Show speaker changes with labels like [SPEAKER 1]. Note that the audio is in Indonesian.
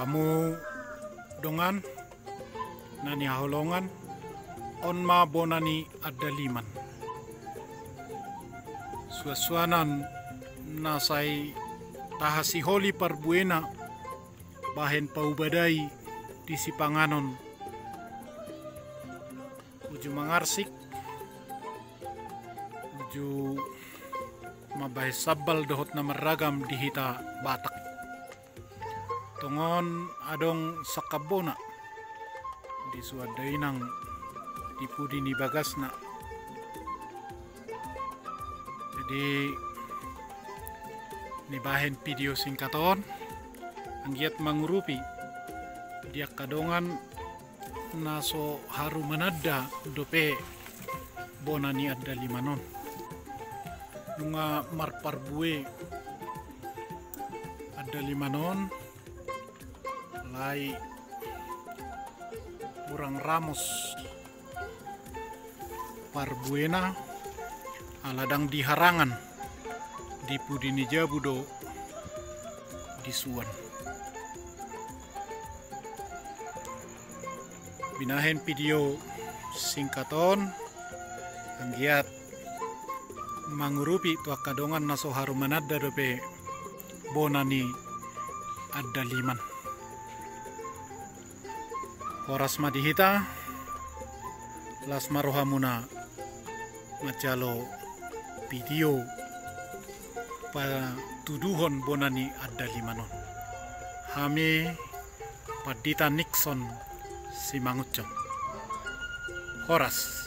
[SPEAKER 1] Kamu dongan nani haholongan onma bonani ada liman. Suasuanan nasai tahasi holi parbuena bahen paubadai di Sipanganon uju mangarsik uju mabahe sabbal dohot na maragam di hita Batak tongon adong sakabona di suadainang di pudi ni bagasna. Jadi ni bahen video singkaton anggiat mangurupi dia kadongan naso haru manada dope bonani ada limanon nunga marparbue ada limanon lai kurang ramos parbuena aladang diharangan di pudini jabudo di suan binahen video singkaton anggiat mangurupi tua kadongan naso harumanada dope bonani ada liman horas madihita las marohamuna macalo video pa tuduhon bonani ada limanon hame padita Nixon si mangucong horas.